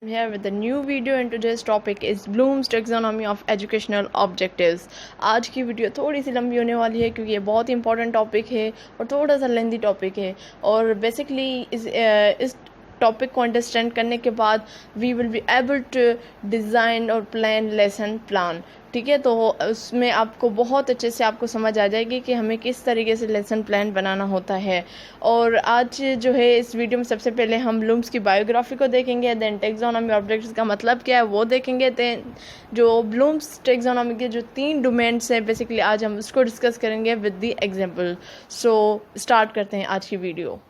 Here with a new video and today's topic is Bloom's taxonomy of educational objectives। आज की video थोड़ी सी लंबी होने वाली है क्योंकि ये बहुत ही इंपॉर्टेंट टॉपिक है और थोड़ा सा लेंदी टॉपिक है और बेसिकली इस टॉपिक को अंडरस्टैंड करने के बाद we will be able to design और प्लान लेसन प्लान। ठीक है, तो उसमें आपको बहुत अच्छे से आपको समझ आ जाएगी कि हमें किस तरीके से लेसन प्लान बनाना होता है। और आज जो है इस वीडियो में सबसे पहले हम ब्लूम्स की बायोग्राफी को देखेंगे, देन टेक्सोनॉमी ऑब्जेक्ट्स का मतलब क्या है वो देखेंगे, देन जो ब्लूम्स टेक्सोनॉमी के जो 3 डोमेन्स हैं बेसिकली आज हम उसको डिस्कस करेंगे with the example. So start करते हैं आज की वीडियो।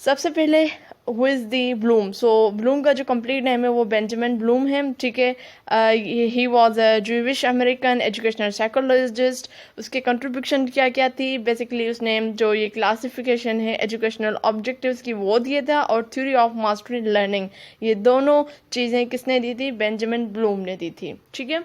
सबसे पहले who is the Bloom. So Bloom का जो कंप्लीट नेम है वो बेंजामिन ब्लूम है। ठीक है, he was a Jewish American educational psychologist. उसके कंट्रीब्यूशन क्या क्या थी, बेसिकली उसने जो ये क्लासिफिकेशन है एजुकेशनल ऑब्जेक्टिव्स की वो दिया था, और थ्योरी ऑफ मास्टरी लर्निंग, ये दोनों चीज़ें किसने दी थी, बेंजामिन ब्लूम ने दी थी। ठीक है,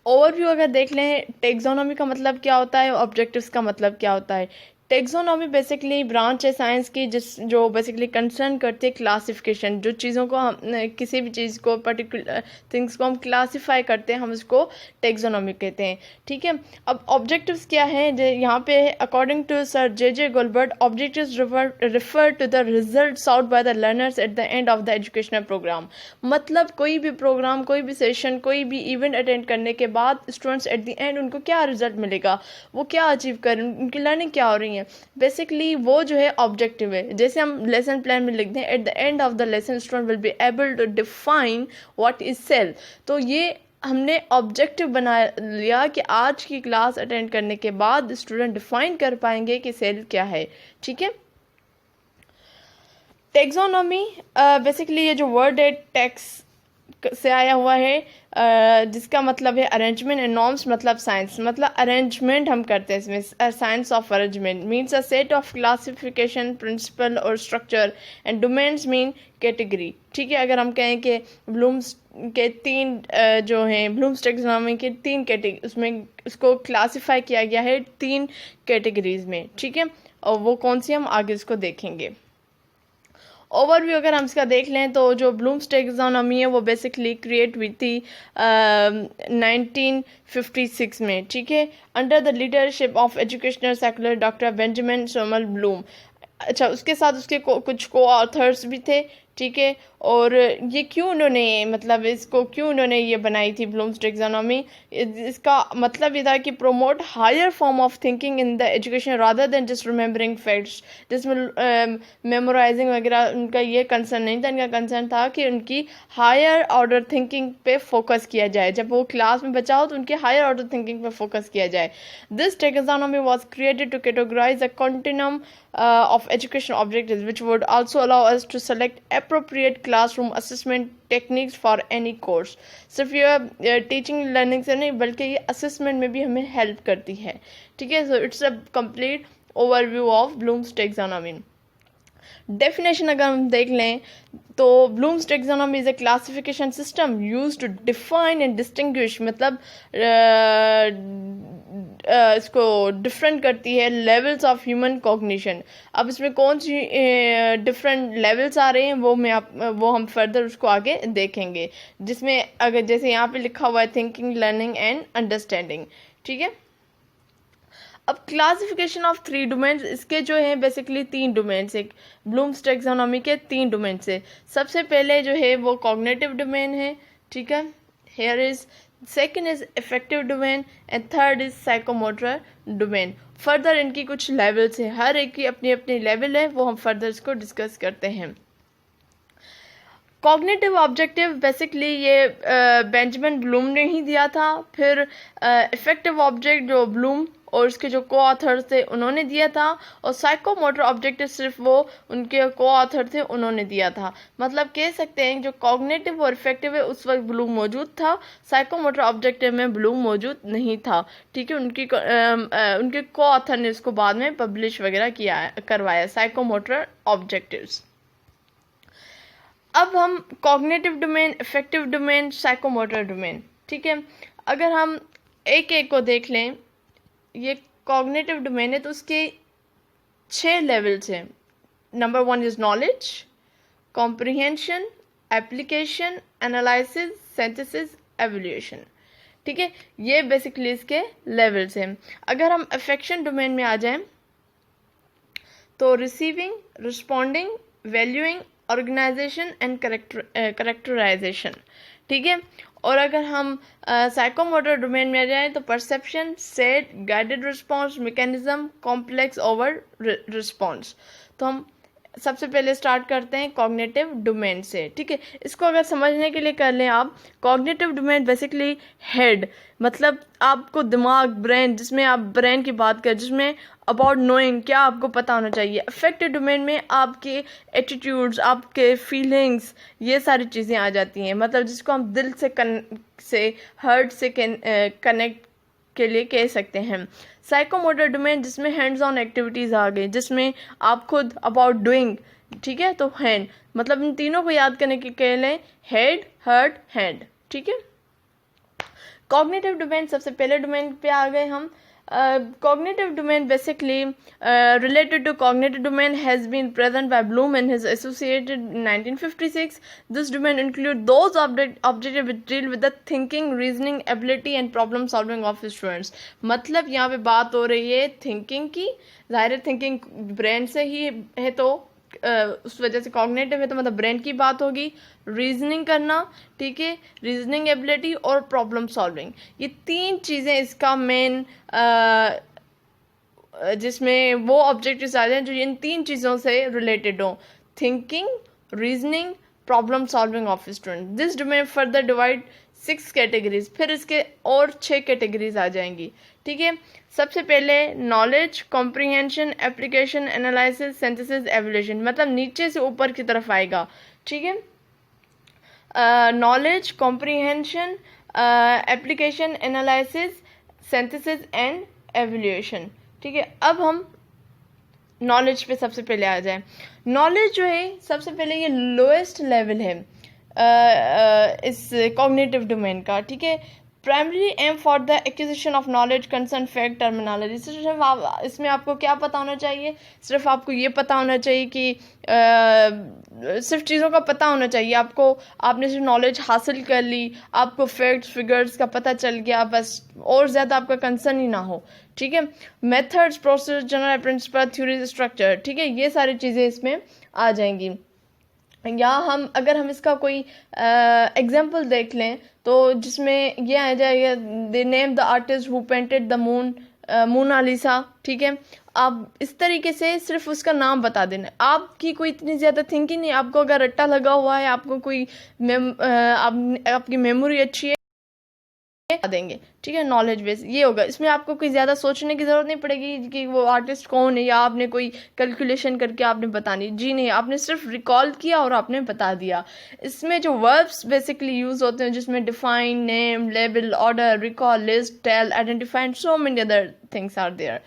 ओवरव्यू अगर देख लें टेक्सोनॉमी का मतलब क्या होता है, ऑब्जेक्टिव्स का मतलब क्या होता है। टेक्सोनॉमी बेसिकली ब्रांच है साइंस की जो बेसिकली कंसर्न करती है क्लासिफिकेशन, जो चीज़ों को हम किसी भी चीज़ को पर्टिकुलर थिंग्स को हम क्लासीफाई करते हैं हम उसको टेक्सोनॉमी कहते हैं। ठीक है, अब ऑब्जेक्टिव्स क्या है यहाँ पे, according to sir J Goldbert, objectives refer to the result sought by the learners at the end of the educational program. मतलब कोई भी प्रोग्राम, कोई भी सेशन, कोई भी इवेंट अटेंड करने के बाद स्टूडेंट्स एट द एंड उनको क्या रिजल्ट मिलेगा, वो क्या अचीव कर रहे हैं, उनकी लर्निंग क्या हो रही है, बेसिकली वो जो है ऑब्जेक्टिव है। जैसे हम लेसन प्लान में लिखते हैं at the end of the lesson student will be able to define what is cell. तो ये हमने ऑब्जेक्टिव बना लिया कि आज की क्लास अटेंड करने के बाद स्टूडेंट डिफाइन कर पाएंगे कि सेल क्या है। ठीक है, टेक्सोनॉमी बेसिकली ये जो वर्ड है टैक्स से आया हुआ है, जिसका मतलब है अरेंजमेंट, एंड नॉर्म्स मतलब साइंस, मतलब अरेंजमेंट हम करते हैं इसमें। Science of arrangement means a set of classification principle और structure, and domains mean category. ठीक है, अगर हम कहें कि ब्लूम्स के 3 जो हैं ब्लूम्स टेक्सोनॉमी के 3 कैटेगरी, उसमें उसको क्लासीफाई किया गया है 3 कैटेगरीज में। ठीक है, और वो कौन सी हम आगे उसको देखेंगे। ओवरव्यू अगर हम इसका देख लें तो जो ब्लूम्स टेक्सोनॉमी है वो बेसिकली क्रिएट हुई थी 1956 में। ठीक है, under the leadership of educational psychologist doctor Benjamin Samuel Bloom. अच्छा, उसके साथ उसके कुछ को ऑथर्स भी थे। ठीक है, और ये क्यों उन्होंने मतलब इसको क्यों उन्होंने ये बनाई थी ब्लूम्स टेक्सोनॉमी, इसका मतलब ये था कि promote higher form of thinking in the education rather than just remembering facts. जिसमें मेमोराइजिंग वगैरह उनका ये कंसर्न नहीं था, इनका कंसर्न था कि उनकी हायर ऑर्डर थिंकिंग पे फोकस किया जाए। जब वो क्लास में बचा हो तो उनके हायर ऑर्डर थिंकिंग पे फोकस किया जाए। This taxonomy was created to categorise a continuum of educational objectives which would also allow us to select appropriate classroom assessment techniques for any course। सिर्फ ये टीचिंग लर्निंग से नहीं बल्कि ये assessment में भी हमें हेल्प करती है। ठीक है, so it's a complete overview of Bloom's taxonomy. Definition अगर हम देख लें तो Bloom's taxonomy is a classification system use to define and distinguish, मतलब इसको डिफरेंट करती है लेवल्स ऑफ ह्यूमन कॉग्निशन। अब इसमें कौन सी डिफरेंट लेवल्स आ रहे हैं वो हम फर्दर उसको आगे देखेंगे, जिसमें अगर जैसे यहाँ पे लिखा हुआ है थिंकिंग, लर्निंग एंड अंडरस्टैंडिंग। ठीक है, अब क्लासिफिकेशन ऑफ 3 डोमेन्स, इसके जो है बेसिकली 3 डोमेन्स है ब्लूम्स टेक्सोनॉमी के 3 डोमेन्स है। सबसे पहले जो है वो कॉग्निटिव डोमेन है। ठीक है, here is second is affective domain, and third is psychomotor domain. Further इनकी कुछ लेवल्स हैं, हर एक की अपनी अपनी लेवल है, वो हम फर्दर इसको डिस्कस करते हैं। कॉग्निटिव ऑब्जेक्टिव बेसिकली ये बेंजामिन ब्लूम ने ही दिया था। फिर इफेक्टिव ऑब्जेक्ट जो ब्लूम और उसके जो को ऑथर थे उन्होंने दिया था, और साइकोमोटर ऑब्जेक्टिव सिर्फ वो उनके को ऑथर थे उन्होंने दिया था। मतलब कह सकते हैं जो कॉग्निटिव और इफेक्टिव है उस वक्त ब्लूम मौजूद था, साइकोमोटर ऑब्जेक्टिव में ब्लूम मौजूद नहीं था। ठीक है, उनके को ऑथर ने उसको बाद में पब्लिश वगैरह किया करवाया साइकोमोटर ऑब्जेक्टिव्स। अब हम cognitive domain, affective domain, psychomotor domain. ठीक है, अगर हम एक एक को देख लें, ये कॉग्निटिव डोमेन है तो उसके 6 लेवल्स हैं। Number 1 is knowledge, comprehension, application, analysis, synthesis, evolution. ठीक है, ये बेसिकली इसके लेवल्स हैं। अगर हम अफेक्शन डोमेन में आ जाएं तो receiving, responding, valuing, organisation and characterisation. ठीक है, और अगर हम साइकोमोटर डोमेन में आ जाएं तो perception, set, guided response, mechanism, complex over response. तो हम सबसे पहले स्टार्ट करते हैं कॉग्निटिव डोमेन से। ठीक है, इसको अगर समझने के लिए कर लें आप, कॉग्निटिव डोमेन बेसिकली हेड, मतलब आपको दिमाग, ब्रेन, जिसमें आप ब्रेन की बात करें, जिसमें अबाउट नोइंग, क्या आपको पता होना चाहिए। अफेक्टिव डोमेन में आपके एटीट्यूड्स, आपके फीलिंग्स, ये सारी चीज़ें आ जाती हैं, मतलब जिसको हम दिल से हार्ट से कनेक्ट के लिए कह सकते हैं। साइकोमोटर डोमेन जिसमें हैंड्स ऑन एक्टिविटीज़ आ गई, जिसमें आप खुद अबाउट डूइंग। ठीक है, तो हैंड, मतलब इन तीनों को याद करने के कह लें, हेड, हार्ट, हैंड। ठीक है, कॉग्निटिव डोमेन, सबसे पहले डोमेन पे आ गए हम। Cognitive domain basically related to cognitive domain has been present by Bloom and his associated in 1956. This domain includes those objectives which deal with the thinking, reasoning ability and problem solving of students. मतलब यहाँ पे बात हो रही है thinking की, ज़ाहिर thinking brain से ही है, तो उस वजह से कॉग्निटिव है, तो मतलब ब्रेन की बात होगी। रीजनिंग करना, ठीक है, रीजनिंग एबिलिटी और प्रॉब्लम सॉल्विंग, ये तीन चीज़ें इसका मेन, जिसमें वो ऑब्जेक्टिव्स आ जाए जो इन तीन चीज़ों से रिलेटेड हो, thinking, reasoning, problem solving of student. This domain further divide 6 categories, फिर इसके और 6 कैटेगरीज आ जाएंगी। ठीक है, सबसे पहले knowledge, comprehension, application, analysis, synthesis, evolution, मतलब नीचे से ऊपर की तरफ आएगा। ठीक है, knowledge, comprehension, application, analysis, synthesis and evolution. ठीक है, अब हम नॉलेज पे सबसे पहले आ जाए। नॉलेज जो है सबसे पहले ये लोएस्ट लेवल है इस कॉग्निटिव डोमेन का। ठीक है, primary aim for the acquisition of knowledge concern fact terminology. सिर्फ इसमें आपको क्या पता होना चाहिए, सिर्फ आपको ये पता होना चाहिए कि सिर्फ चीज़ों का पता होना चाहिए आपको, आपने सिर्फ नॉलेज हासिल कर ली, आपको फैक्ट्स फिगर्स का पता चल गया बस, और ज़्यादा आपका कंसर्न ही ना हो। ठीक है, methods, process, general principle, theory, structure. ठीक है, ये सारी चीज़ें इसमें आ जाएंगी। या अगर हम इसका कोई एग्जाम्पल देख लें तो जिसमें ये आ जाएगा, they name the artist who painted the moon, Mona Lisa. ठीक है, आप इस तरीके से सिर्फ उसका नाम बता देना, आपकी कोई इतनी ज़्यादा थिंकिंग नहीं, आपको अगर रट्टा लगा हुआ है, आपको कोई आपकी मेमोरी अच्छी है, देंगे। ठीक है, नॉलेज बेस ये होगा, इसमें आपको कोई ज़्यादा सोचने की ज़रूरत नहीं पड़ेगी कि वो आर्टिस्ट कौन है, या आपने कोई कैलकुलेशन करके आपने बतानी, जी नहीं, आपने सिर्फ रिकॉल किया और आपने बता दिया। इसमें जो वर्ब्स बेसिकली यूज़ होते हैं, जिसमें define, name, label, order, recall, list, tell, identify and so many other things are there.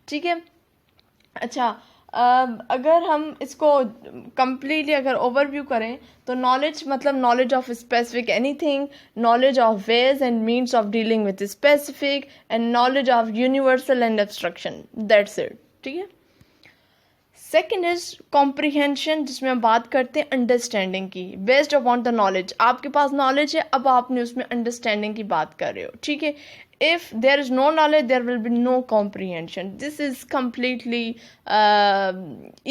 ठीक है, अच्छा, अगर हम इसको कम्प्लीटली अगर ओवरव्यू करें तो नॉलेज मतलब knowledge of specific anything, knowledge of ways and means of dealing with specific, and knowledge of universal and abstraction, that's it. ठीक है, सेकेंड इज कॉम्प्रिहेंशन, जिसमें हम बात करते हैं अंडरस्टैंडिंग की, बेस्ड अपॉन द नॉलेज। आपके पास नॉलेज है, अब आपने उसमें अंडरस्टैंडिंग की बात कर रहे हो। ठीक है, if there is no knowledge there will be no comprehension. This is completely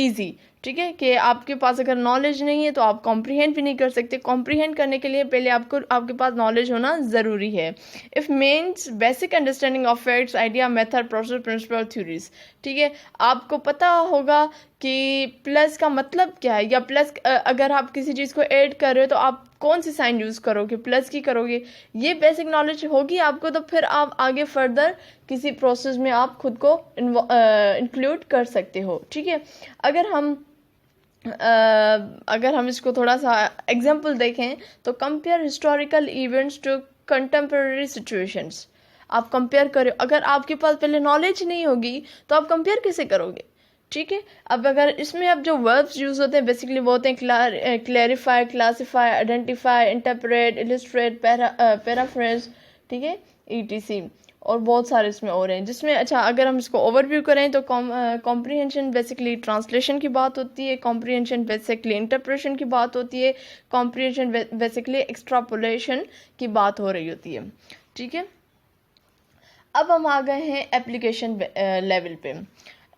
easy. ठीक है, कि आपके पास अगर नॉलेज नहीं है तो आप कॉम्प्रीहेंड भी नहीं कर सकते। कॉम्प्रीहेंड करने के लिए पहले आपके पास नॉलेज होना ज़रूरी है। If means basic understanding of facts, idea, method, process, principle, theories. ठीक है, आपको पता होगा कि प्लस का मतलब क्या है, या प्लस अगर आप किसी चीज़ को ऐड कर रहे हो तो आप कौन सी साइन यूज़ करोगे, प्लस की करोगे, ये बेसिक नॉलेज होगी आपको, तो फिर आप आगे फर्दर किसी प्रोसेस में आप खुद को इंक्लूड कर सकते हो। ठीक है, अगर हम इसको थोड़ा सा एग्जांपल देखें तो compare historical events to contemporary situations. आप कंपेयर करो, अगर आपके पास पहले नॉलेज नहीं होगी तो आप कंपेयर कैसे करोगे। ठीक है, अब अगर इसमें अब जो वर्ब्स यूज़ होते हैं बेसिकली वो होते हैं clarify, classify, identify, interpret, illustrate, paraphrase. ठीक है, ETC। और बहुत सारे इसमें और हैं, जिसमें अच्छा अगर हम इसको ओवरव्यू करें तो कॉम्प्रिहेंशन बेसिकली ट्रांसलेशन की बात होती है, कॉम्प्रिहेंशन बेसिकली इंटरप्रेशन की बात होती है, कॉम्प्रिहेंशन बेसिकली एक्सट्रापोलेशन की बात हो रही होती है। ठीक है, अब हम आ गए हैं एप्लीकेशन लेवल पे।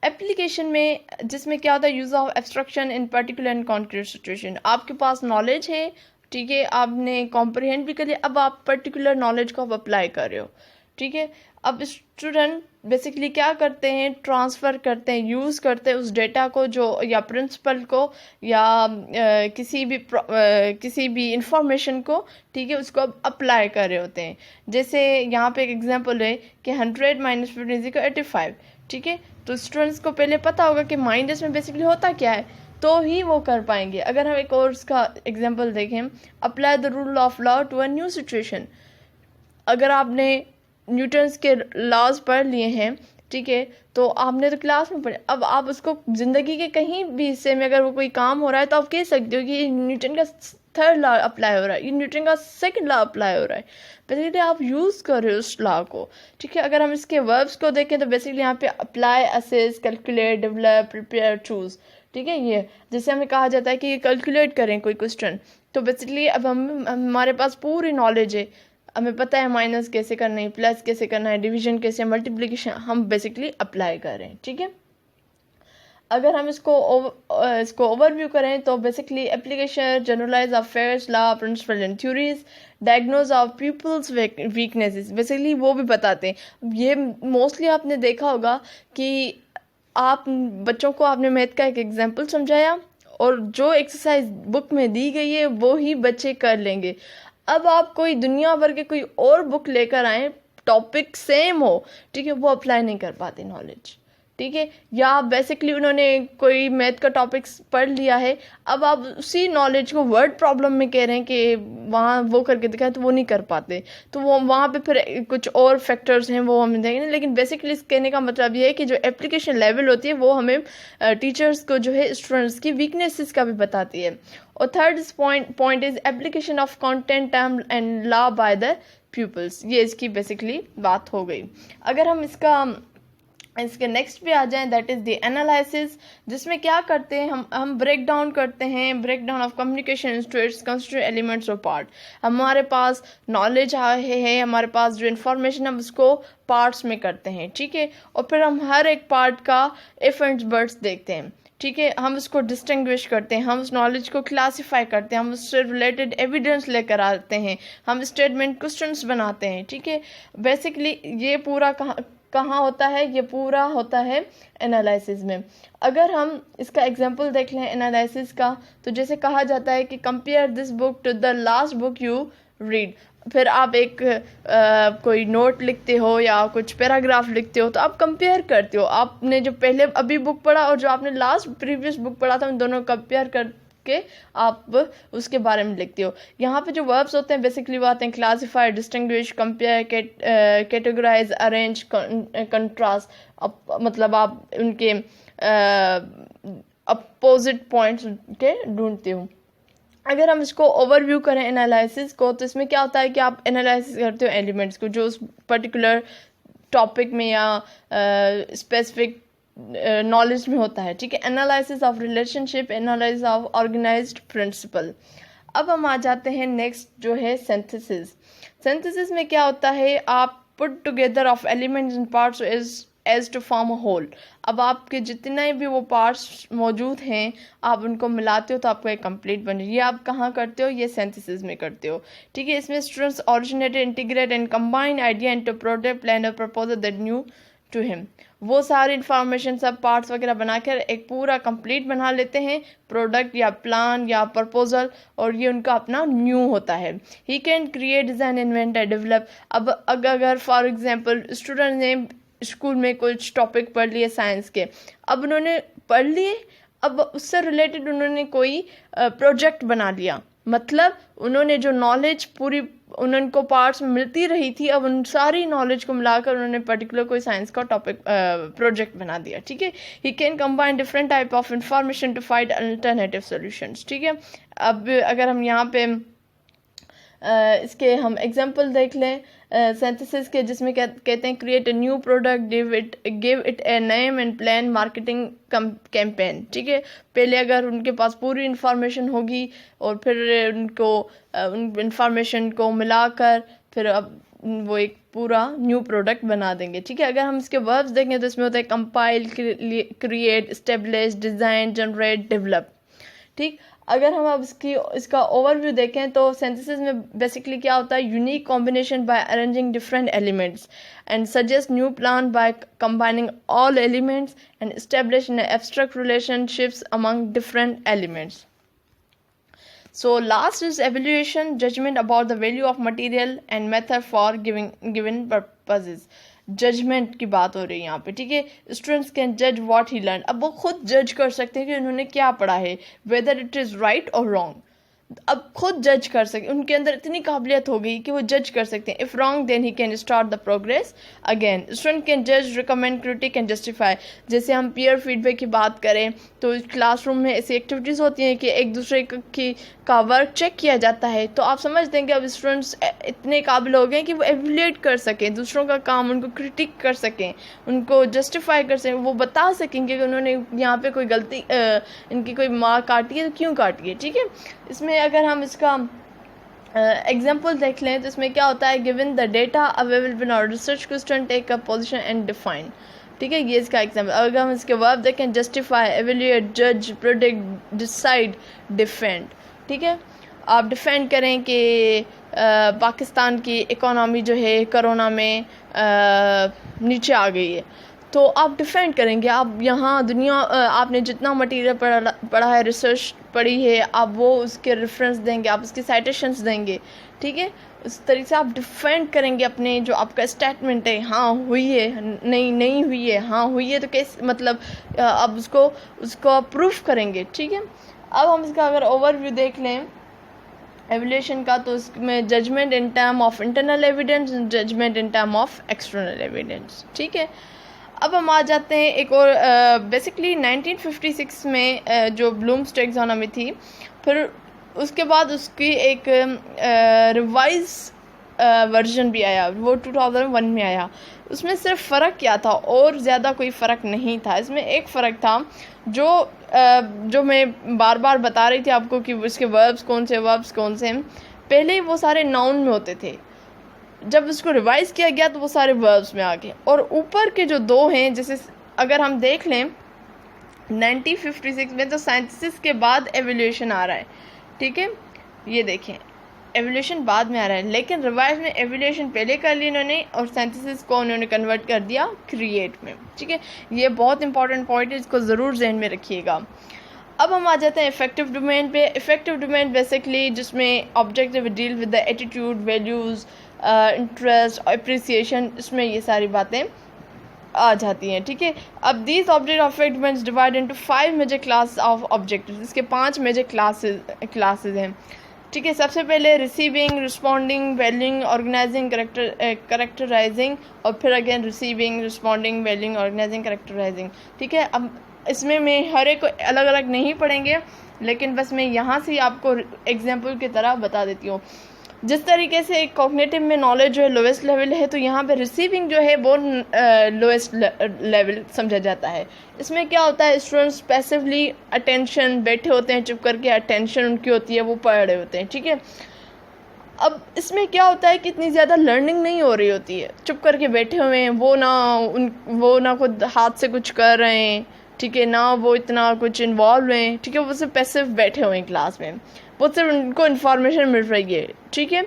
एप्लीकेशन में जिसमें क्या होता है, use of abstraction in particular and concrete situation. आपके पास नॉलेज है, ठीक है, आपने कॉम्प्रिहेंड भी कर लिया, अब आप पर्टिकुलर नॉलेज को आप अप्लाई कर रहे हो। ठीक है, अब स्टूडेंट बेसिकली क्या करते हैं, ट्रांसफ़र करते हैं, यूज़ करते हैं उस डेटा को जो या प्रिंसिपल को या किसी भी इंफॉर्मेशन को, ठीक है, उसको अब अप्लाई कर रहे होते हैं। जैसे यहाँ पे एक एग्जांपल है कि 100 - 15 = 85। ठीक है, तो स्टूडेंट्स को पहले पता होगा कि माइनस में बेसिकली होता क्या है, तो ही वो कर पाएंगे। अगर हम एक और उसका एग्जांपल देखें, apply the rule of law to a new situation. अगर आपने न्यूटन्स के लॉज पढ़ लिए हैं, ठीक है, तो आपने तो क्लास में पढ़े, अब आप उसको ज़िंदगी के कहीं भी हिस्से में अगर वो कोई काम हो रहा है तो आप कह सकते हो कि ये न्यूटन का 3rd लॉ अप्लाई हो रहा है, ये न्यूटन का 2nd लॉ अप्लाई हो रहा है। बेसिकली आप यूज़ कर रहे हो उस लॉ को। ठीक है, अगर हम इसके वर्ब्स को देखें तो बेसिकली यहाँ पे apply, assess, calculate, develop, prepare, choose. ठीक है, ये जैसे हमें कहा जाता है कि कैलकुलेट करें कोई क्वेश्चन, तो बेसिकली अब हमारे पास पूरी नॉलेज है, हमें पता है माइनस कैसे करना है, प्लस कैसे करना है, डिवीजन कैसे, मल्टीप्लिकेशन हम बेसिकली अप्लाई कर रहे हैं। ठीक है, अगर हम इसको ओवरव्यू करें तो basically application, generalize affairs, law, principle and theories, diagnose of people's weaknesses, basically वो भी बताते हैं। ये मोस्टली आपने देखा होगा कि आप बच्चों को आपने मैथ का एक एग्जाम्पल समझाया और जो एक्सरसाइज बुक में दी गई है वो ही बच्चे कर लेंगे। अब आप कोई दुनिया भर के कोई और बुक लेकर आए, टॉपिक सेम हो, ठीक है, वो अप्लाई नहीं कर पाते नॉलेज। ठीक है, या बेसिकली उन्होंने कोई मैथ का टॉपिक पढ़ लिया है, अब आप उसी नॉलेज को वर्ड प्रॉब्लम में कह रहे हैं कि वहाँ वो करके दिखाएं, तो वो नहीं कर पाते। तो वो वहाँ पे फिर कुछ और फैक्टर्स हैं वो हम देखेंगे, लेकिन बेसिकली इस कहने का मतलब ये है कि जो एप्लीकेशन लेवल होती है वो हमें टीचर्स को जो है स्टूडेंट्स की वीकनेसेस का भी बताती है। और third point is application of content and law by the people's. ये इसकी बेसिकली बात हो गई। अगर हम इसके नेक्स्ट पे आ जाएं, दैट इज़ द एनालिसिस, जिसमें क्या करते हैं हम ब्रेक डाउन करते हैं, break down of communication states, constituent elements और पार्ट। हमारे पास नॉलेज है, हमारे पास जो इन्फॉर्मेशन हम उसको पार्ट्स में करते हैं। ठीक है, और फिर हम हर एक पार्ट का इफ एंड बट्स देखते हैं। ठीक है, हम उसको डिस्टिंग्विश करते हैं, हम उस नॉलेज को क्लासीफाई करते हैं, हम उससे रिलेटेड एविडेंस लेकर आते हैं, हम स्टेटमेंट क्वेश्चंस बनाते हैं। ठीक है, बेसिकली ये पूरा कहाँ होता है, ये पूरा होता है एनालिसिस में। अगर हम इसका एग्जांपल देख लें एनालिसिस का, तो जैसे कहा जाता है कि compare this book to the last book you read. फिर आप एक कोई नोट लिखते हो या कुछ पैराग्राफ लिखते हो, तो आप कंपेयर करते हो, आपने जो पहले अभी बुक पढ़ा और जो आपने लास्ट प्रीवियस बुक पढ़ा था, उन दोनों कंपेयर कर के आप उसके बारे में लिखते हो। यहाँ पे जो वर्ब्स होते हैं बेसिकली वो आते हैं classify, distinguish, compare, categorize, arrange, contrast. मतलब आप उनके अपोजिट पॉइंट्स के ढूंढते हो। अगर हम इसको ओवरव्यू करें एनालिसिस को, तो इसमें क्या होता है कि आप एनालिसिस करते हो एलिमेंट्स को जो उस पर्टिकुलर टॉपिक में या स्पेसिफिक नॉलेज में होता है। ठीक है, analysis of relationship, analysis of organized principle. अब हम आ जाते हैं नेक्स्ट जो है सिंथेसिस। सिंथेसिस में क्या होता है, आप put together of elements and parts as to form a whole. अब आपके जितने भी वो पार्ट्स मौजूद हैं आप उनको मिलाते हो तो आपको एक कंप्लीट बने। ये आप कहाँ करते हो, ये सिंथेसिस में करते हो। ठीक है, इसमें students originated, integrate and combine idea into product, plan और proposal that new to him. वो सारी इंफॉर्मेशन सब पार्ट्स वगैरह बनाकर एक पूरा कंप्लीट बना लेते हैं, प्रोडक्ट या प्लान या प्रपोजल, और ये उनका अपना न्यू होता है। He can create, design, invent and develop. अब अगर फॉर एग्जांपल स्टूडेंट ने स्कूल में कुछ टॉपिक पढ़ लिए साइंस के, अब उन्होंने पढ़ लिए, अब उससे रिलेटेड उन्होंने कोई प्रोजेक्ट बना लिया, मतलब उन्होंने जो नॉलेज पूरी उनको पार्ट्स में मिलती रही थी, अब उन सारी नॉलेज को मिलाकर उन्होंने पर्टिकुलर कोई साइंस का टॉपिक प्रोजेक्ट बना दिया। ठीक है, he can combine different type of information to find alternative solutions. ठीक है, अब अगर हम यहाँ पे इसके हम एग्जांपल देख लें सिंथेसिस के, जिसमें कहते हैं create a new product, give it a name and plan marketing campaign. ठीक है, पहले अगर उनके पास पूरी इंफॉर्मेशन होगी और फिर उनको उन इंफॉर्मेशन को मिलाकर फिर अब वो एक पूरा न्यू प्रोडक्ट बना देंगे। ठीक है, अगर हम इसके वर्ब्स देखें तो इसमें होता है compile, create, establish, design, generate, develop. ठीक, अगर हम अब इसका ओवरव्यू देखें तो सिंथेसिस में बेसिकली क्या होता है, unique combination by arranging different elements and suggest new plan by combining all elements and establish an abstract relationships among different elements. So last is evaluation, judgment about the value of material and method for given purposes. Judgement की बात हो रही है यहाँ पे। ठीक है, students can जज व्हाट ही लर्न। अब वो खुद जज कर सकते हैं कि उन्होंने क्या पढ़ा है, वेदर इट इज़ राइट और रॉन्ग। अब खुद जज कर सकते, उनके अंदर इतनी काबिलियत हो गई कि वो जज कर सकते हैं। If wrong then he can start the progress again. Student can जज, रिकमेंड, क्रिटिक एंड जस्टिफाई। जैसे हम पीयर फीडबैक की बात करें तो क्लासरूम में ऐसी एक्टिविटीज़ होती हैं कि एक दूसरे का वर्क चेक किया जाता है, तो आप समझ देंगे अब स्टूडेंट्स इतने काबिल हो गए कि वो एवेल्यूएट कर सकें दूसरों का काम, उनको क्रिटिक कर सकें, उनको जस्टिफाई कर सकें, वो बता सकेंगे कि उन्होंने यहाँ पे कोई गलती इनकी कोई मार्क काटी है तो क्यों काटी है। ठीक है, इसमें अगर हम इसका एग्जाम्पल देख लें तो इसमें क्या होता है, given the data available in our research question take a position and define. ठीक है, ये इसका एग्जाम्पल। अगर हम इसके वर्ब देखें, जस्टिफाई, एवेल्यूएट, जज, प्रेडिक्ट, डिसाइड, डिफेंड। ठीक है, आप डिफेंड करें कि पाकिस्तान की इकोनॉमी जो है कोरोना में नीचे आ गई है, तो आप डिफेंड करेंगे। आप यहाँ दुनिया आपने जितना मटेरियल पढ़ा है, रिसर्च पढ़ी है, आप वो उसके रेफरेंस देंगे, आप उसके साइटेशंस देंगे। ठीक है, उस तरीके से आप डिफेंड करेंगे अपने जो आपका स्टेटमेंट है, हाँ हुई है, नहीं हुई है, हाँ हुई है, तो कैसे मतलब आप उसको प्रूफ करेंगे। ठीक है, अब हम इसका अगर ओवरव्यू देख लें एवल्यूएशन का, तो इसमें judgement in term of internal evidence, judgement in term of external evidence. ठीक है, अब हम आ जाते हैं एक और बेसिकली 1956 में जो ब्लूम्स टैक्सोनॉमी थी, फिर उसके बाद उसकी एक रिवाइज वर्जन भी आया, वो 2001 में आया। उसमें सिर्फ फ़र्क क्या था, और ज़्यादा कोई फ़र्क नहीं था। इसमें एक फ़र्क था जो मैं बार बार बता रही थी आपको कि इसके वर्ब्स कौन से हैं। पहले वो सारे नाउन में होते थे, जब इसको रिवाइज किया गया तो वो सारे वर्ब्स में आ गए। और ऊपर के जो दो हैं, जैसे अगर हम देख लें 1956 में तो सिंथेसिस के बाद एवल्यूएशन आ रहा है। ठीक है, ये देखें एवल्यूएशन बाद में आ रहा है, लेकिन रिवाइज में एवल्यूएशन पहले कर ली इन्होंने और सिंथेसिस को उन्होंने कन्वर्ट कर दिया क्रिएट में। ठीक है, ये बहुत इंपॉर्टेंट पॉइंट है, इसको ज़रूर ज़हन में रखिएगा। अब हम आ जाते हैं इफेक्टिव डोमेन पे। इफेक्टिव डोमेन बेसिकली जिसमें objective deal with the attitude, values, interest, appreciation, इसमें ये सारी बातें आ जाती हैं। ठीक है, अब these object of effect divide into 5 major class of objectives. इसके 5 मेजर क्लासेस हैं। ठीक है, सबसे पहले receiving, responding, valuing, organizing, characterizing, और फिर again receiving, responding, valuing, organizing, characterizing. ठीक है, अब इसमें मैं हर एक को अलग अलग नहीं पढ़ेंगे, लेकिन बस मैं यहाँ से आपको एग्जाम्पल की तरह बता देती हूँ। जिस तरीके से कॉग्निटिव में नॉलेज जो है लोएस्ट लेवल है, तो यहाँ पे रिसीविंग जो है वो लोएस्ट लेवल समझा जाता है। इसमें क्या होता है, स्टूडेंट्स पैसिवली अटेंशन बैठे होते हैं, चुप करके अटेंशन उनकी होती है, वो पढ़ रहे होते हैं। ठीक है, अब इसमें क्या होता है कि इतनी ज़्यादा लर्निंग नहीं हो रही होती है, चुप करके बैठे हुए हैं, वो ना खुद हाथ से कुछ कर रहे हैं। ठीक है, ना वो इतना कुछ इन्वॉल्व हैं। ठीक है, वो सिर्फ पैसिव बैठे हुए हैं क्लास में, वो सिर्फ उनको इन्फॉर्मेशन मिल रही है। ठीक है,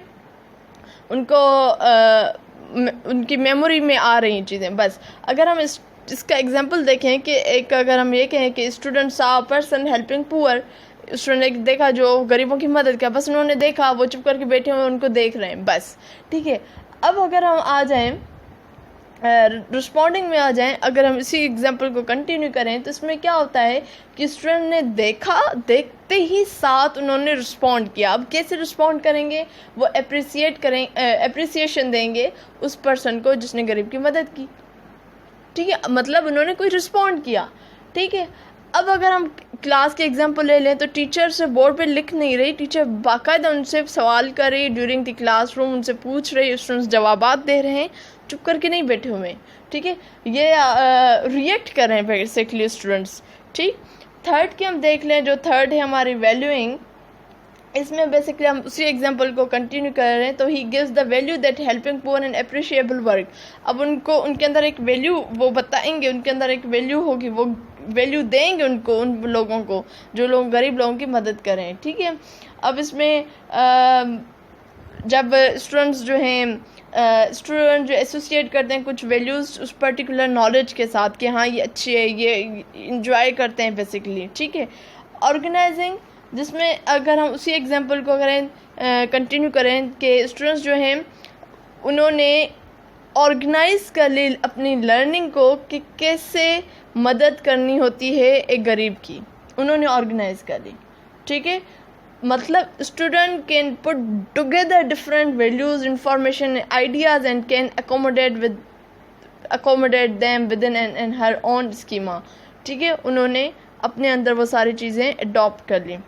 उनको उनकी मेमोरी में आ रही चीज़ें बस। अगर हम इसका एग्जांपल देखें कि अगर हम ये कहें कि स्टूडेंट सा पर्सन हेल्पिंग पुअर, स्टूडेंट ने देखा जो गरीबों की मदद किया, बस उन्होंने देखा, वो चुप करके बैठे हुए उनको देख रहे हैं बस। ठीक है, अब अगर हम आ जाएं रिस्पॉन्डिंग में आ जाएं, अगर हम इसी एग्जांपल को कंटिन्यू करें तो इसमें क्या होता है कि स्टूडेंट ने देखा, देखते ही साथ उन्होंने रिस्पॉन्ड किया। अब कैसे रिस्पॉन्ड करेंगे, वो एप्रिसिएशन देंगे उस पर्सन को जिसने गरीब की मदद की। ठीक है, मतलब उन्होंने कोई रिस्पॉन्ड किया। ठीक है, अब अगर हम क्लास के एग्जांपल ले लें तो टीचर से बोर्ड पे लिख नहीं रही, टीचर बाकायदा उनसे सवाल कर रही ड्यूरिंग द क्लासरूम, उनसे पूछ रही, स्टूडेंट्स जवाबात दे रहे हैं, चुप करके नहीं बैठे हुए हैं, ठीक है, ये रिएक्ट कर रहे हैं बेसिकली स्टूडेंट्स, ठीक। थर्ड की हम देख लें, जो थर्ड है हमारी वैल्यूइंग, इसमें बेसिकली हम उसी एग्जांपल को कंटिन्यू कर रहे हैं। तो he gives the value that helping poor and appreciable work. अब उनको उनके अंदर एक वैल्यू वो बताएंगे, उनके अंदर एक वैल्यू होगी, वो वैल्यू देंगे उनको, उन लोगों को जो लोग गरीब लोगों की मदद करें, ठीक है। अब इसमें जब स्टूडेंट्स जो हैं स्टूडेंट जो एसोसिएट करते हैं कुछ वैल्यूज़ उस पर्टिकुलर नॉलेज के साथ कि हाँ ये अच्छी है, ये इंजॉय करते हैं बेसिकली, ठीक है। ऑर्गेनाइजिंग, जिसमें अगर हम उसी एग्जांपल को करें कंटिन्यू करें कि स्टूडेंट्स जो हैं उन्होंने ऑर्गेनाइज कर ली अपनी लर्निंग को कि कैसे मदद करनी होती है एक गरीब की, उन्होंने ऑर्गेनाइज कर ली, ठीक है। मतलब student can put together different values, information, ideas and can accommodate them with in and her own schema, ठीक है। उन्होंने अपने अंदर वो सारी चीज़ें अडॉप्ट कर ली।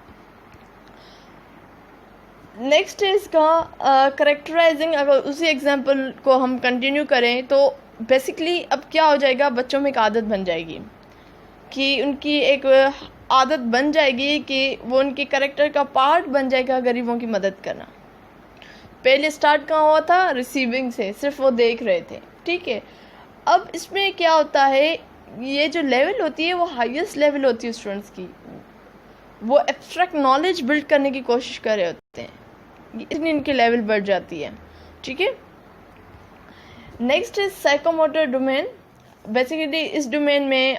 नेक्स्ट है इसका करेक्टराइजिंग। अगर उसी एग्जांपल को हम कंटिन्यू करें तो बेसिकली अब क्या हो जाएगा, बच्चों में एक आदत बन जाएगी कि उनकी एक आदत बन जाएगी कि वो उनके करेक्टर का पार्ट बन जाएगा गरीबों की मदद करना। पहले स्टार्ट कहाँ हुआ था, रिसीविंग से, सिर्फ वो देख रहे थे, ठीक है। अब इसमें क्या होता है, ये जो लेवल होती है वो हाईएस्ट लेवल होती है स्टूडेंट्स की, वो एब्स्ट्रैक्ट नॉलेज बिल्ड करने की कोशिश कर रहे होते हैं, इतनी इनकी लेवल बढ़ जाती है, ठीक है। Next is psychomotor domain. Basically इस डोमेन में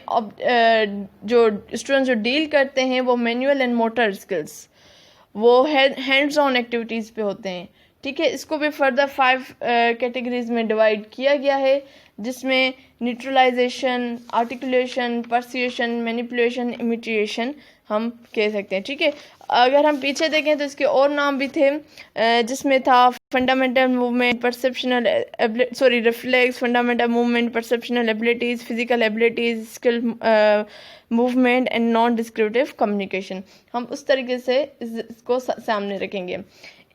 जो स्टूडेंट्स जो डील करते हैं वो मैनुअल एंड मोटर स्किल्स, वो हैंड्स ऑन एक्टिविटीज़ पे होते हैं, ठीक है। इसको भी फर्दर 5 कैटेगरीज में डिवाइड किया गया है, जिसमें न्यूट्रलाइजेशन, आर्टिकुलेशन, परस्यूएशन, मैनिपुलेशन, इमिटेशन हम कह सकते हैं, ठीक है। अगर हम पीछे देखें तो इसके और नाम भी थे, जिसमें था fundamental movement, perceptual reflex, fundamental movement, perceptual abilities, physical abilities, skill movement and non descriptive communication. हम उस तरीके से इसको सामने रखेंगे।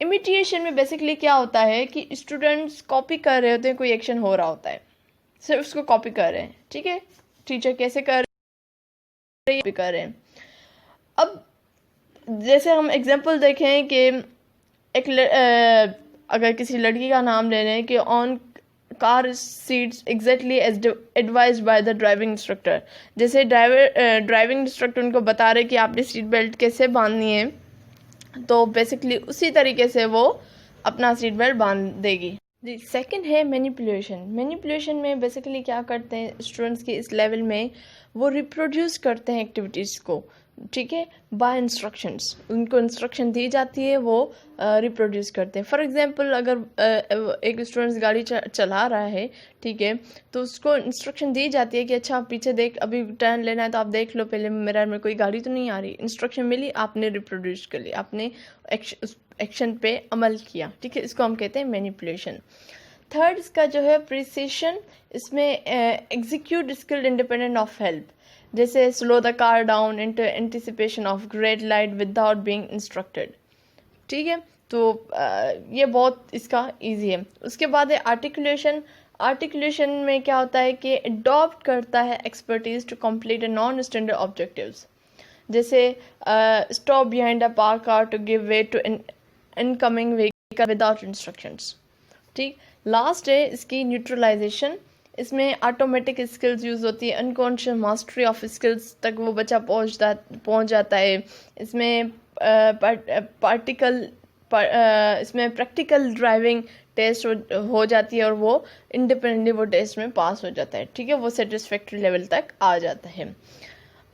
इमिटेशन में बेसिकली क्या होता है कि स्टूडेंट्स कॉपी कर रहे होते हैं, कोई एक्शन हो रहा होता है, सिर्फ उसको कॉपी कर रहे हैं, ठीक है। टीचर कैसे कर रहे हैं। अब जैसे हम एग्जांपल देखें कि एक अगर किसी लड़की का नाम ले लें कि on car seats exactly as advised by the driving instructor, जैसे ड्राइविंग इंस्ट्रक्टर उनको बता रहे कि आपने सीट बेल्ट कैसे बांधनी है, तो बेसिकली उसी तरीके से वो अपना सीट बेल्ट बांध देगी। जी, सेकंड है मैनिपुलेशन। मैनिपुलेशन में बेसिकली क्या करते हैं स्टूडेंट्स के इस लेवल में, वो रिप्रोड्यूस करते हैं एक्टिविटीज़ को, ठीक है, बाय इंस्ट्रक्शंस। उनको इंस्ट्रक्शन दी जाती है, वो रिप्रोड्यूस करते हैं। फॉर एग्जांपल अगर एक स्टूडेंट्स गाड़ी चला रहा है, ठीक है, तो उसको इंस्ट्रक्शन दी जाती है कि अच्छा पीछे देख, अभी टर्न लेना है तो आप देख लो पहले मिरर में कोई गाड़ी तो नहीं आ रही। इंस्ट्रक्शन मिली, आपने रिप्रोड्यूस कर लिया, आपने एक्शन पे अमल किया, ठीक है, इसको हम कहते हैं मैनिपुलेशन। थर्ड इसका जो है प्रिसिशन, इसमें execute skilled independent of help, जैसे slow the car down into anticipation of great light without being instructed, ठीक है। तो ये बहुत इसका इजी है। उसके बाद है आर्टिकुलेशन। आर्टिकुलेशन में क्या होता है कि अडॉप्ट करता है expertise to complete a non standard objectives, जैसे stop behind a park car to give way to incoming vehicle without instructions, ठीक। लास्ट है इसकी न्यूट्रलाइजेशन। इसमें ऑटोमेटिक स्किल्स यूज़ होती है, अनकॉन्शियस मास्टरी ऑफ स्किल्स तक वो बच्चा पहुंच जाता है। इसमें इसमें प्रैक्टिकल ड्राइविंग टेस्ट हो जाती है और वो इंडिपेंडेंटली वो टेस्ट में पास हो जाता है, ठीक है, वो सेटिस्फैक्ट्री लेवल तक आ जाता है।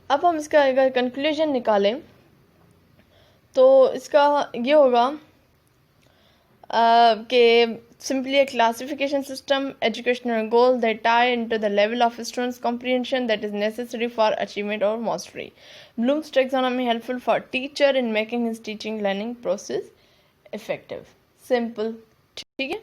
अब हम इसका अगर कंक्लूजन निकालें तो इसका ये होगा कि simply a classification system, educational goal that tie into the level of students' comprehension that is necessary for achievement or mastery. Bloom's taxonomy helpful for teacher in making his teaching learning process effective. Simple, ठीक है।